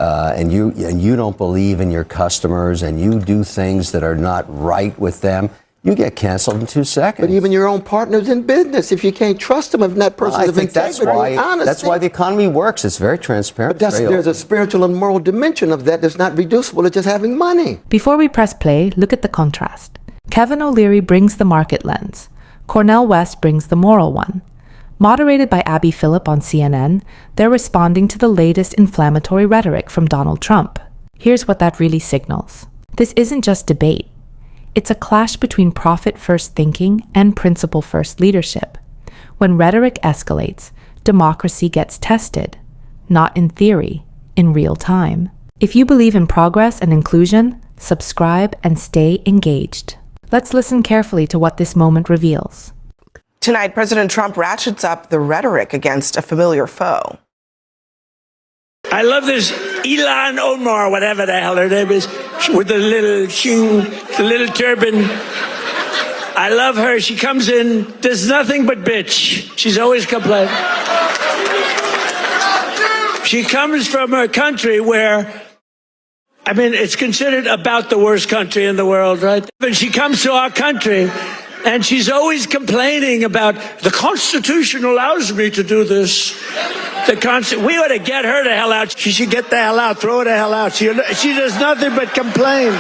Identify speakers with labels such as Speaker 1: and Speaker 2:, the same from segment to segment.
Speaker 1: and you don't believe in your customers, and you do things that are not right with them, you get canceled in 2 seconds.
Speaker 2: But even your own partners in business, if you can't trust them, if that person is of integrity, honesty.
Speaker 1: That's why the economy works. It's very transparent.
Speaker 2: But there's a spiritual and moral dimension of that that's not reducible to just having money.
Speaker 3: Before we press play, look at the contrast. Kevin O'Leary brings the market lens. Cornel West brings the moral one. Moderated by Abby Phillip on CNN, they're responding to the latest inflammatory rhetoric from Donald Trump. Here's what that really signals. This isn't just debate. It's a clash between profit-first thinking and principle-first leadership. When rhetoric escalates, democracy gets tested, not in theory, in real time. If you believe in progress and inclusion, subscribe and stay engaged. Let's listen carefully to what this moment reveals.
Speaker 4: Tonight, President Trump ratchets up the rhetoric against a familiar foe.
Speaker 5: I love this Ilhan Omar, whatever the hell her name is, with the little turban. I love her. She comes in, does nothing but bitch. She's always complaining. She comes from a country where, I mean, it's considered about the worst country in the world, right? But she comes to our country, and she's always complaining about the Constitution allows me to do this. We ought to get her the hell out. She should get the hell out. Throw her the hell out. She does nothing but complain.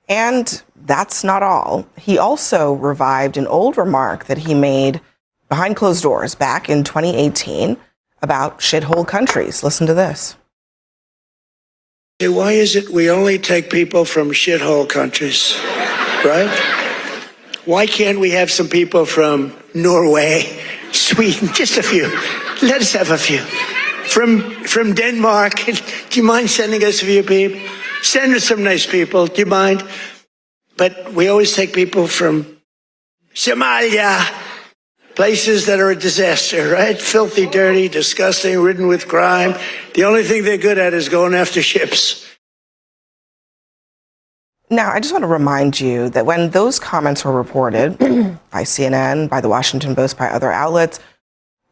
Speaker 4: And that's not all. He also revived an old remark that he made behind closed doors back in 2018 about shithole countries. Listen to this.
Speaker 5: Why is it we only take people from shithole countries, right? Why can't we have some people from Norway, Sweden, just a few? Let us have a few. From Denmark, do you mind sending us a few people? Send us some nice people, do you mind? But we always take people from Somalia, places that are a disaster, right? Filthy, dirty, disgusting, ridden with crime. The only thing they're good at is going after ships.
Speaker 4: Now, I just want to remind you that when those comments were reported by CNN, by the Washington Post, by other outlets,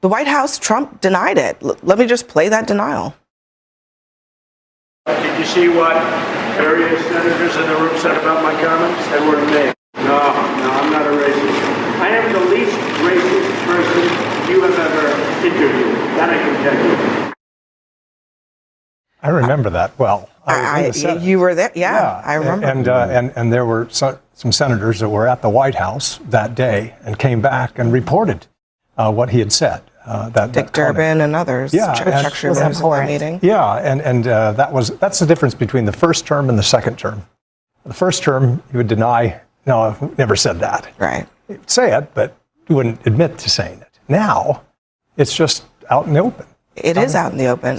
Speaker 4: the White House, Trump denied it. Let me just play that denial.
Speaker 5: Did you see what various senators in the room said about my comments? They were me. No, I'm not a racist. I am the least racist person you have ever interviewed. That I can tell you.
Speaker 6: I remember that well.
Speaker 4: You were there? Yeah, I remember.
Speaker 6: And there were some senators that were at the White House that day and came back and reported what he had said.
Speaker 4: Dick Durbin and others.
Speaker 6: Yeah,
Speaker 4: meeting.
Speaker 6: Yeah, and that's the difference between the first term and the second term. The first term, you would deny, no, I've never said that.
Speaker 4: Right.
Speaker 6: You would say it, but you wouldn't admit to saying it. Now, it's just out in the open.
Speaker 4: It is out in the open.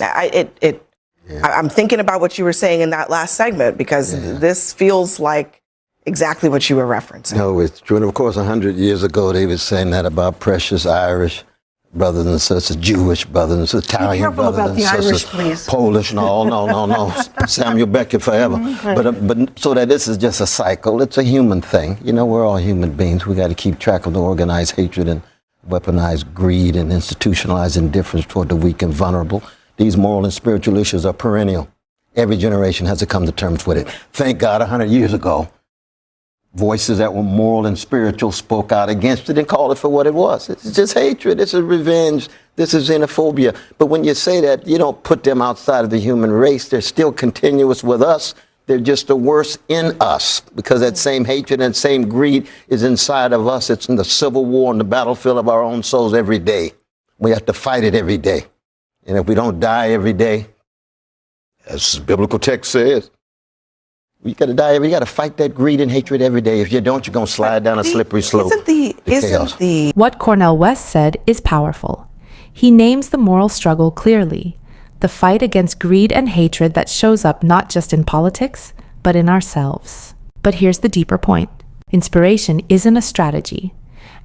Speaker 4: I'm thinking about what you were saying in that last segment, because this feels like exactly what you were referencing.
Speaker 2: No, it's true. And of course, 100 years ago, they were saying that about precious Irish brothers and sisters, Jewish brothers and sisters, Italian brothers and sisters, Irish, Polish, no. Samuel Beckett forever. But so that this is just a cycle. It's a human thing. You know, we're all human beings. We got to keep track of the organized hatred and weaponized greed and institutionalized indifference toward the weak and vulnerable. These moral and spiritual issues are perennial. Every generation has to come to terms with it. Thank God 100 years ago, voices that were moral and spiritual spoke out against it and called it for what it was. It's just hatred. This is revenge. This is xenophobia. But when you say that, you don't put them outside of the human race. They're still continuous with us. They're just the worst in us, because that same hatred and same greed is inside of us. It's in the civil war and the battlefield of our own souls every day. We have to fight it every day. And if we don't die every day, as the biblical text says, we got to die. We got to fight that greed and hatred every day. If you don't, you're going to slide down a slippery slope.
Speaker 3: What Cornel West said is powerful. He names the moral struggle clearly, the fight against greed and hatred that shows up not just in politics, but in ourselves. But here's the deeper point. Inspiration isn't a strategy.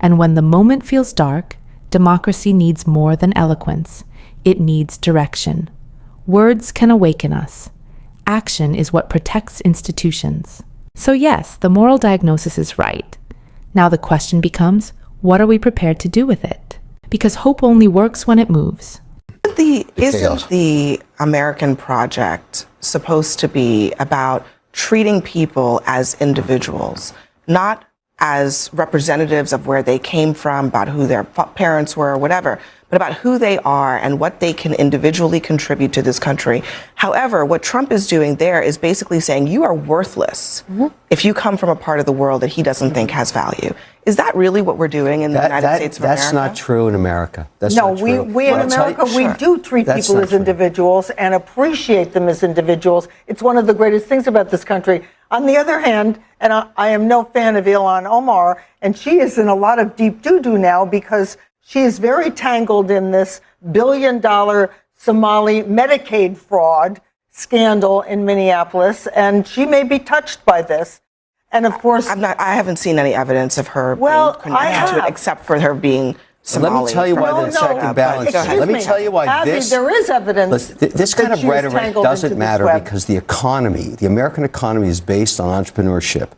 Speaker 3: And when the moment feels dark, democracy needs more than eloquence. It needs direction. Words can awaken us. Action is what protects institutions. So yes, the moral diagnosis is right. Now the question becomes, what are we prepared to do with it? Because hope only works when it moves.
Speaker 4: Isn't the American project supposed to be about treating people as individuals, not as representatives of where they came from, about who their parents were, or whatever, but about who they are and what they can individually contribute to this country? However, what Trump is doing there is basically saying you are worthless if you come from a part of the world that he doesn't think has value. Is that really what we're doing in the United States of America?
Speaker 1: That's not true in America. That's
Speaker 7: No,
Speaker 1: not true.
Speaker 7: we in America, we do treat people as individuals and appreciate them as individuals. It's one of the greatest things about this country. On the other hand, and I am no fan of Ilhan Omar, and she is in a lot of deep doo-doo now because she is very tangled in this billion-dollar Somali Medicaid fraud scandal in Minneapolis, and she may be touched by this. And of course,
Speaker 4: I haven't seen any evidence of her being
Speaker 7: I have.
Speaker 4: to it, except for her being Somali.
Speaker 1: Let me tell you why the check and balance. Let me tell you why
Speaker 7: Abby, there is evidence.
Speaker 1: This kind of rhetoric doesn't matter because the economy, the American economy, is based on entrepreneurship.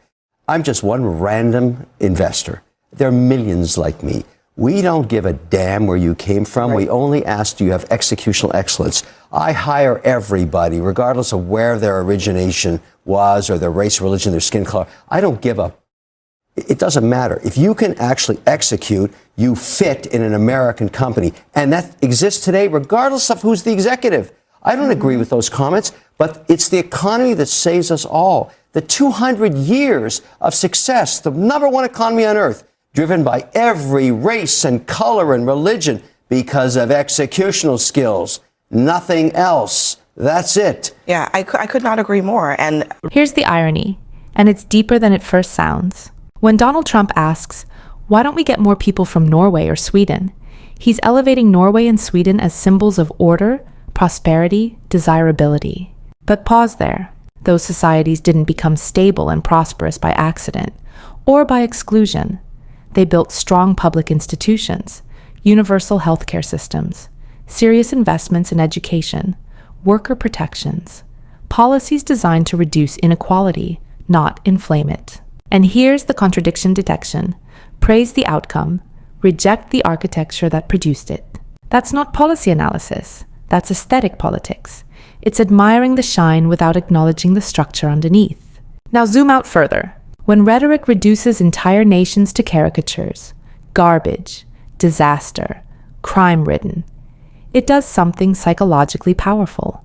Speaker 1: I'm just one random investor. There are millions like me. We don't give a damn where you came from. We only ask, do you have executional excellence? I hire everybody, regardless of where their origination was or their race, religion, their skin color. I don't give a. It doesn't matter. If you can actually execute, you fit in an American company. And that exists today, regardless of who's the executive. I don't agree with those comments, but it's the economy that saves us all. The 200 years of success, the number one economy on earth, driven by every race and color and religion because of executional skills. Nothing else. That's it.
Speaker 4: Yeah, I could not agree more. And
Speaker 3: here's the irony, and it's deeper than it first sounds. When Donald Trump asks, why don't we get more people from Norway or Sweden? He's elevating Norway and Sweden as symbols of order, prosperity, desirability. But pause there. Those societies didn't become stable and prosperous by accident or by exclusion. They built strong public institutions, universal healthcare systems, serious investments in education, worker protections, policies designed to reduce inequality, not inflame it. And here's the contradiction detection. Praise the outcome, reject the architecture that produced it. That's not policy analysis. That's aesthetic politics. It's admiring the shine without acknowledging the structure underneath. Now zoom out further. When rhetoric reduces entire nations to caricatures, garbage, disaster, crime-ridden, it does something psychologically powerful.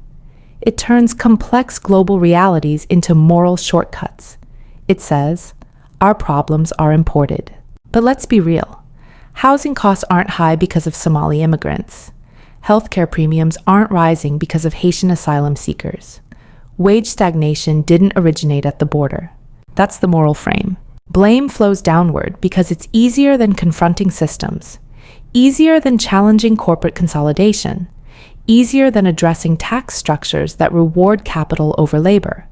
Speaker 3: It turns complex global realities into moral shortcuts. It says, our problems are imported. But let's be real. Housing costs aren't high because of Somali immigrants. Healthcare premiums aren't rising because of Haitian asylum seekers. Wage stagnation didn't originate at the border. That's the moral frame. Blame flows downward because it's easier than confronting systems, easier than challenging corporate consolidation, easier than addressing tax structures that reward capital over labor,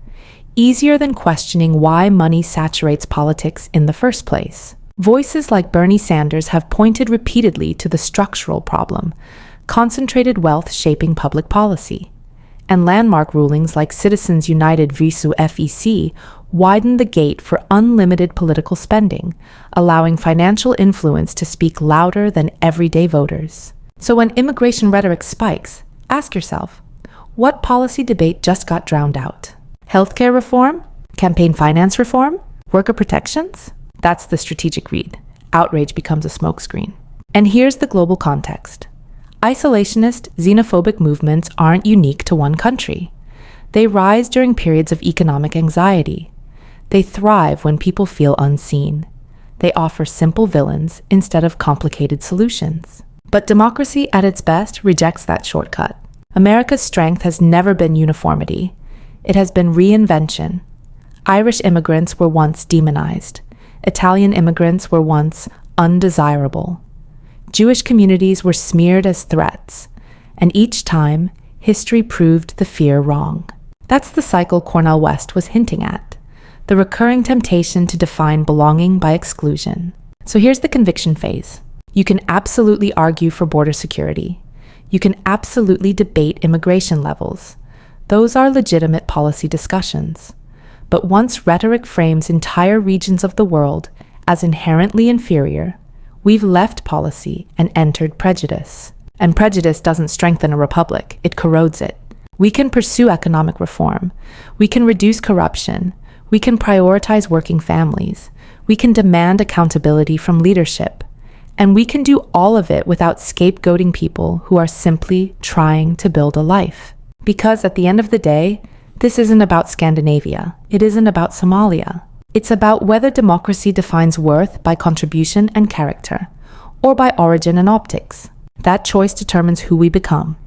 Speaker 3: easier than questioning why money saturates politics in the first place. Voices like Bernie Sanders have pointed repeatedly to the structural problem, concentrated wealth shaping public policy. And landmark rulings like Citizens United vs. FEC widened the gate for unlimited political spending, allowing financial influence to speak louder than everyday voters. So when immigration rhetoric spikes, ask yourself, what policy debate just got drowned out? Healthcare reform? Campaign finance reform? Worker protections? That's the strategic read. Outrage becomes a smokescreen. And here's the global context. Isolationist, xenophobic movements aren't unique to one country. They rise during periods of economic anxiety. They thrive when people feel unseen. They offer simple villains instead of complicated solutions. But democracy at its best rejects that shortcut. America's strength has never been uniformity. It has been reinvention. Irish immigrants were once demonized. Italian immigrants were once undesirable. Jewish communities were smeared as threats, and each time, history proved the fear wrong. That's the cycle Cornel West was hinting at, the recurring temptation to define belonging by exclusion. So here's the conviction phase. You can absolutely argue for border security. You can absolutely debate immigration levels. Those are legitimate policy discussions. But once rhetoric frames entire regions of the world as inherently inferior, we've left policy and entered prejudice. And prejudice doesn't strengthen a republic, it corrodes it. We can pursue economic reform. We can reduce corruption. We can prioritize working families. We can demand accountability from leadership. And we can do all of it without scapegoating people who are simply trying to build a life. Because at the end of the day, this isn't about Scandinavia. It isn't about Somalia. It's about whether democracy defines worth by contribution and character, or by origin and optics. That choice determines who we become.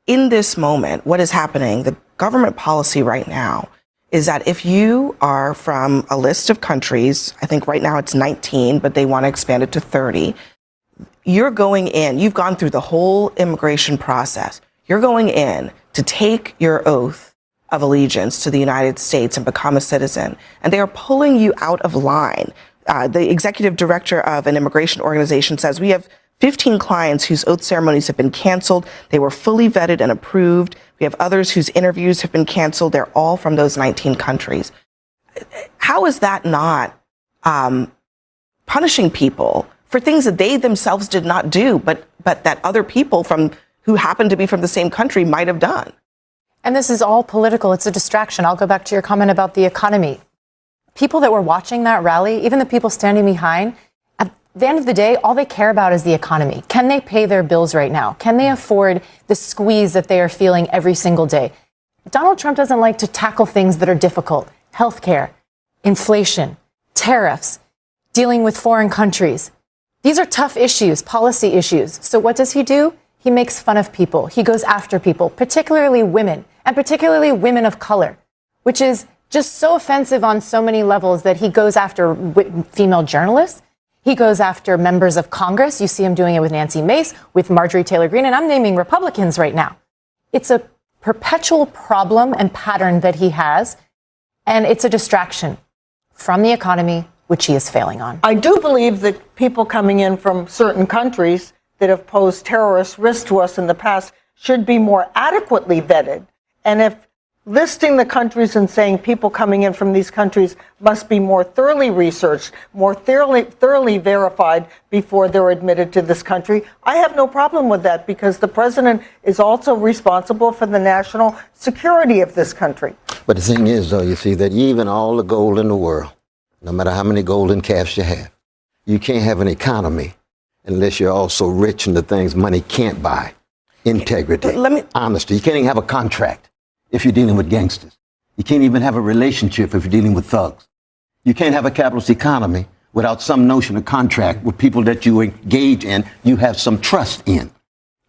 Speaker 4: In this moment, what is happening, the government policy right now, is that if you are from a list of countries, I think right now it's 19, but they want to expand it to 30, you're going in, you've gone through the whole immigration process. You're going in to take your oath of allegiance to the United States and become a citizen, and they are pulling you out of line. The executive director of an immigration organization says, we have 15 clients whose oath ceremonies have been canceled. They were fully vetted and approved. We have others whose interviews have been canceled. They're all from those 19 countries. How is that not punishing people for things that they themselves did not do, but that other people who happen to be from the same country might have done?
Speaker 8: And this is all political. It's a distraction. I'll go back to your comment about the economy. People that were watching that rally, even the people standing behind, at the end of the day, all they care about is the economy. Can they pay their bills right now? Can they afford the squeeze that they are feeling every single day? Donald Trump doesn't like to tackle things that are difficult. Healthcare, inflation, tariffs, dealing with foreign countries. These are tough issues, policy issues. So what does he do? He makes fun of people. He goes after people, particularly women, and particularly women of color, which is just so offensive on so many levels that he goes after female journalists. He goes after members of Congress. You see him doing it with Nancy Mace, with Marjorie Taylor Greene, and I'm naming Republicans right now. It's a perpetual problem and pattern that he has, and it's a distraction from the economy, which he is failing on.
Speaker 7: I do believe that people coming in from certain countries that have posed terrorist risks to us in the past should be more adequately vetted. And if listing the countries and saying people coming in from these countries must be more thoroughly researched, more thoroughly verified before they're admitted to this country, I have no problem with that, because the president is also responsible for the national security of this country.
Speaker 2: But the thing is, though, you see, that even all the gold in the world, no matter how many golden calves you have, you can't have an economy unless you're also rich in the things money can't buy. Integrity, honesty. You can't even have a contract if you're dealing with gangsters. You can't even have a relationship if you're dealing with thugs. You can't have a capitalist economy without some notion of contract with people that you engage in, you have some trust in.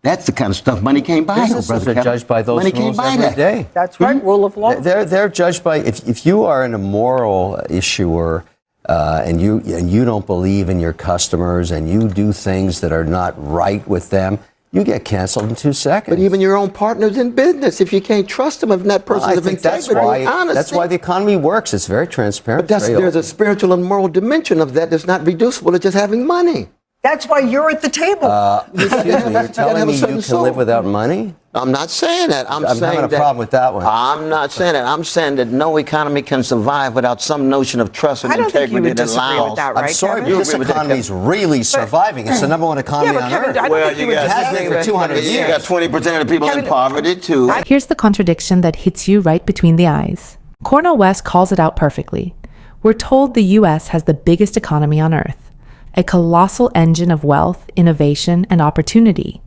Speaker 2: That's the kind of stuff money can't buy.
Speaker 1: Businesses are judged by those rules every day.
Speaker 7: That's right, rule of law.
Speaker 1: They're judged by, if you are an immoral issuer and you don't believe in your customers and you do things that are not right with them, you get canceled in 2 seconds.
Speaker 2: But even your own partners in business, if you can't trust them, if that person is integrity, honesty.
Speaker 1: That's why the economy works. It's very transparent.
Speaker 2: But there's a spiritual and moral dimension of that that's not reducible to just having money.
Speaker 7: That's why you're at the table.
Speaker 1: You're telling me you can live without money?
Speaker 2: I'm not saying that. I'm saying
Speaker 1: having a problem with that one.
Speaker 2: I'm not saying that. I'm saying that no economy can survive without some notion of trust and integrity.
Speaker 4: I don't think you would disagree with that, right,
Speaker 1: I'm sorry,
Speaker 4: Kevin?
Speaker 1: but this economy is really surviving. It's the number one economy on earth.
Speaker 2: Well, you got
Speaker 1: for 200 years.
Speaker 2: You got 20% of the people in poverty, too.
Speaker 3: Here's the contradiction that hits you right between the eyes. Cornel West calls it out perfectly. We're told the U.S. has the biggest economy on earth, a colossal engine of wealth, innovation, and opportunity.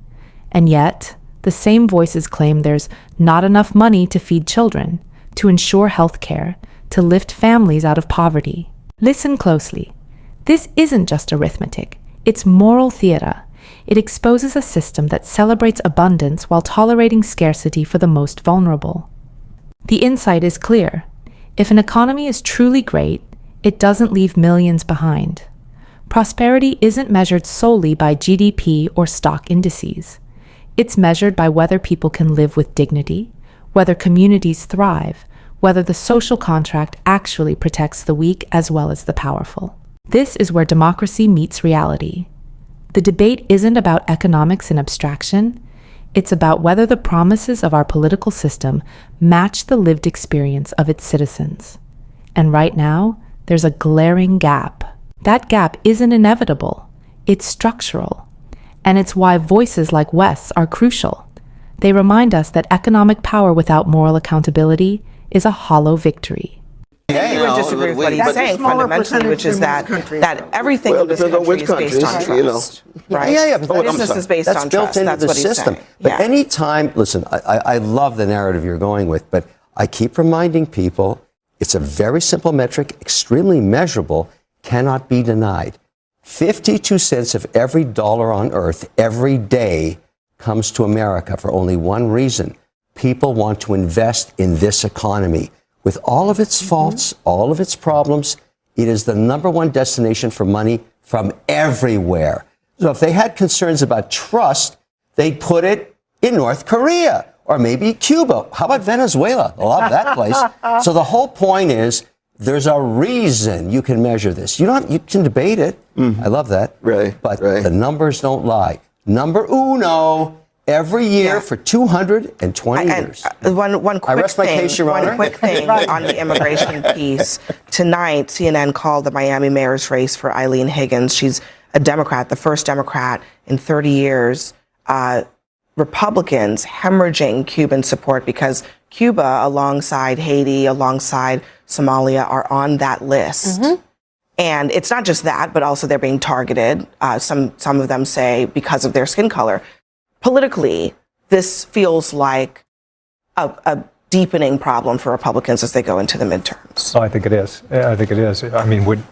Speaker 3: And yet, the same voices claim there's not enough money to feed children, to ensure health care, to lift families out of poverty. Listen closely. This isn't just arithmetic. It's moral theater. It exposes a system that celebrates abundance while tolerating scarcity for the most vulnerable. The insight is clear. If an economy is truly great, it doesn't leave millions behind. Prosperity isn't measured solely by GDP or stock indices. It's measured by whether people can live with dignity, whether communities thrive, whether the social contract actually protects the weak as well as the powerful. This is where democracy meets reality. The debate isn't about economics and abstraction. It's about whether the promises of our political system match the lived experience of its citizens. And right now, there's a glaring gap. That gap isn't inevitable, it's structural. And it's why voices like West's are crucial. They remind us that economic power without moral accountability is a hollow victory.
Speaker 4: You would disagree with what he's saying fundamentally, which is that everything in this country is based on trust, right?
Speaker 1: Yeah,
Speaker 4: business is based on trust. That's what he's saying.
Speaker 1: But anytime, listen, I love the narrative you're going with, but I keep reminding people it's a very simple metric, extremely measurable, cannot be denied. 52 cents of every dollar on earth every day comes to America for only one reason. People want to invest in this economy. With all of its faults, all of its problems, it is the number one destination for money from everywhere. So if they had concerns about trust, they'd put it in North Korea or maybe Cuba. How about Venezuela? I love that place. So the whole point is there's a reason you can measure this. You can debate it. I love that. But the numbers don't lie. Number uno. Every year for 220 years.
Speaker 4: One quick thing on the immigration piece. Tonight, CNN called the Miami mayor's race for Eileen Higgins. She's a Democrat, the first Democrat in 30 years. Republicans hemorrhaging Cuban support because Cuba, alongside Haiti, alongside Somalia, are on that list. And it's not just that, but also they're being targeted. Some of them say because of their skin color. Politically, this feels like a deepening problem for Republicans as they go into the midterms.
Speaker 6: Oh, I think it is. I mean, if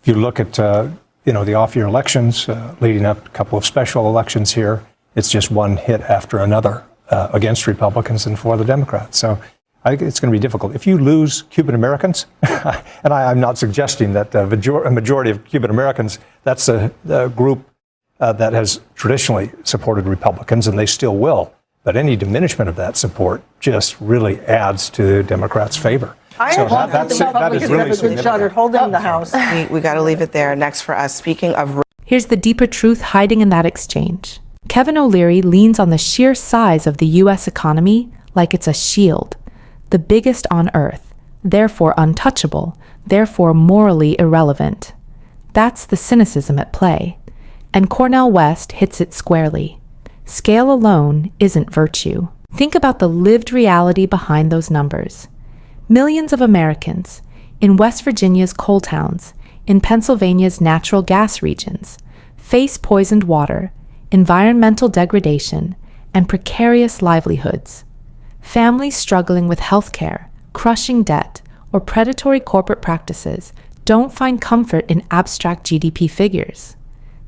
Speaker 6: you look at the off-year elections leading up to a couple of special elections here, it's just one hit after another against Republicans and for the Democrats. So I think it's going to be difficult. If you lose Cuban Americans, and I'm not suggesting that a majority of Cuban Americans, that's a group that has traditionally supported Republicans, and they still will. But any diminishment of that support just really adds to Democrats' favor.
Speaker 7: That is really a good shot at holding the House.
Speaker 4: We got to leave it there. Next for us, speaking of...
Speaker 3: Here's the deeper truth hiding in that exchange. Kevin O'Leary leans on the sheer size of the U.S. economy like it's a shield, the biggest on earth, therefore untouchable, therefore morally irrelevant. That's the cynicism at play. And Cornel West hits it squarely. Scale alone isn't virtue. Think about the lived reality behind those numbers. Millions of Americans in West Virginia's coal towns, in Pennsylvania's natural gas regions, face poisoned water, environmental degradation, and precarious livelihoods. Families struggling with health care, crushing debt, or predatory corporate practices don't find comfort in abstract GDP figures.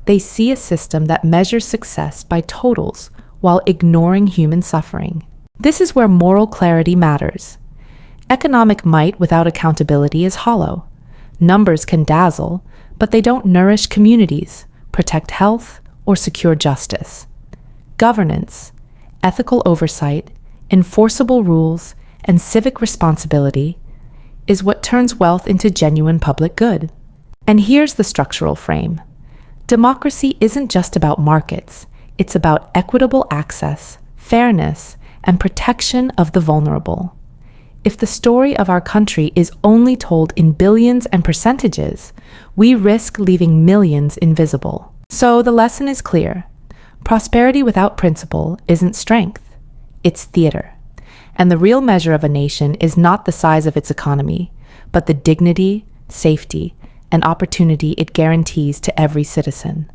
Speaker 3: They see a system that measures success by totals while ignoring human suffering. This is where moral clarity matters. Economic might without accountability is hollow. Numbers can dazzle, but they don't nourish communities, protect health, or secure justice. Governance, ethical oversight, enforceable rules, and civic responsibility is what turns wealth into genuine public good. And here's the structural frame. Democracy isn't just about markets. It's about equitable access, fairness, and protection of the vulnerable. If the story of our country is only told in billions and percentages, we risk leaving millions invisible. So the lesson is clear. Prosperity without principle isn't strength. It's theater. And the real measure of a nation is not the size of its economy, but the dignity, safety, and opportunity it guarantees to every citizen.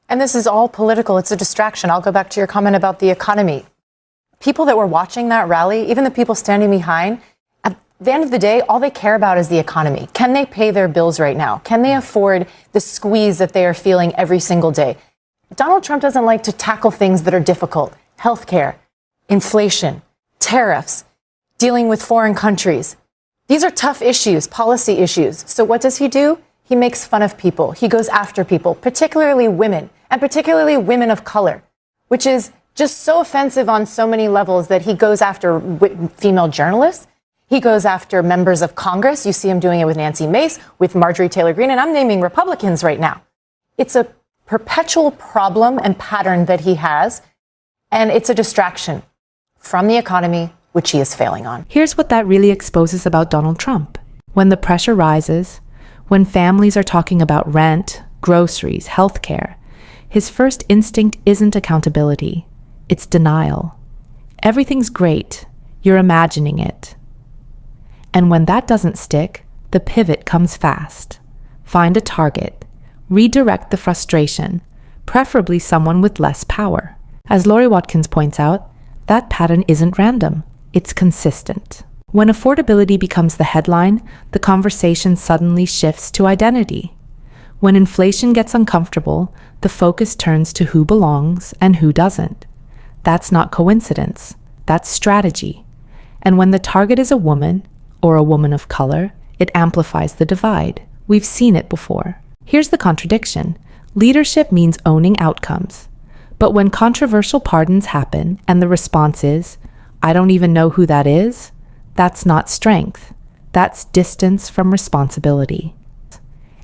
Speaker 8: And this is all political. It's a distraction. I'll go back to your comment about the economy. People that were watching that rally, even the people standing behind, at the end of the day, all they care about is the economy. Can they pay their bills right now? Can they afford the squeeze that they are feeling every single day? Donald Trump doesn't like to tackle things that are difficult. Healthcare, inflation, tariffs, dealing with foreign countries. These are tough issues, policy issues. So what does he do? He makes fun of people. He goes after people, particularly women, and particularly women of color, which is just so offensive on so many levels that he goes after female journalists. He goes after members of Congress. You see him doing it with Nancy Mace, with Marjorie Taylor Greene, and I'm naming Republicans right now. It's a perpetual problem and pattern that he has, and it's a distraction from the economy, which he is failing on.
Speaker 3: Here's what that really exposes about Donald Trump. When the pressure rises, when families are talking about rent, groceries, healthcare, his first instinct isn't accountability, it's denial. Everything's great, you're imagining it. And when that doesn't stick, the pivot comes fast. Find a target, redirect the frustration, preferably someone with less power. As Laurie Watkins points out, that pattern isn't random, it's consistent. When affordability becomes the headline, the conversation suddenly shifts to identity. When inflation gets uncomfortable, the focus turns to who belongs and who doesn't. That's not coincidence, that's strategy. And when the target is a woman, or a woman of color, it amplifies the divide. We've seen it before. Here's the contradiction. Leadership means owning outcomes. But when controversial pardons happen and the response is, I don't even know who that is, that's not strength. That's distance from responsibility.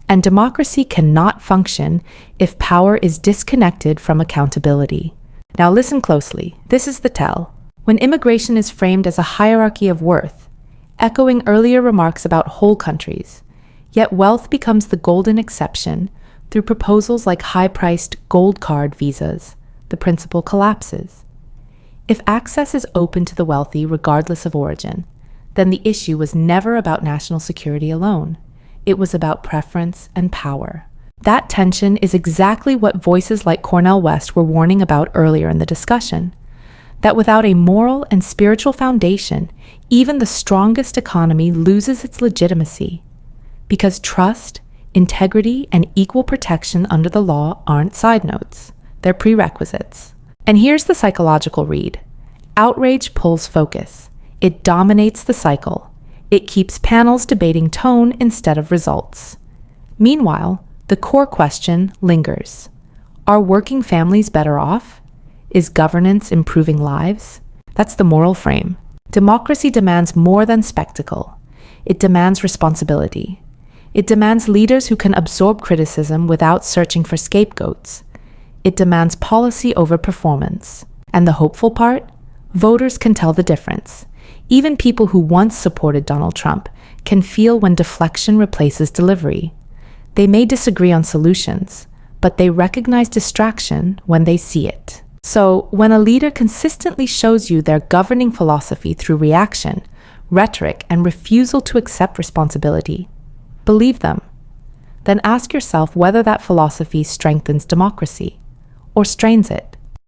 Speaker 3: And democracy cannot function if power is disconnected from accountability. Now listen closely. This is the tell. When immigration is framed as a hierarchy of worth, echoing earlier remarks about whole countries, yet wealth becomes the golden exception through proposals like high-priced gold card visas, the principle collapses. If access is open to the wealthy regardless of origin, then the issue was never about national security alone. It was about preference and power. That tension is exactly what voices like Cornel West were warning about earlier in the discussion. That without a moral and spiritual foundation, even the strongest economy loses its legitimacy. Because trust, integrity, and equal protection under the law aren't side notes. They're prerequisites. And here's the psychological read. Outrage pulls focus. It dominates the cycle. It keeps panels debating tone instead of results. Meanwhile, the core question lingers. Are working families better off? Is governance improving lives? That's the moral frame. Democracy demands more than spectacle. It demands responsibility. It demands leaders who can absorb criticism without searching for scapegoats. It demands policy over performance. And the hopeful part? Voters can tell the difference. Even people who once supported Donald Trump can feel when deflection replaces delivery. They may disagree on solutions, but they recognize distraction when they see it. So, when a leader consistently shows you their governing philosophy through reaction, rhetoric, and refusal to accept responsibility, believe them. Then ask yourself whether that philosophy strengthens democracy or strains it.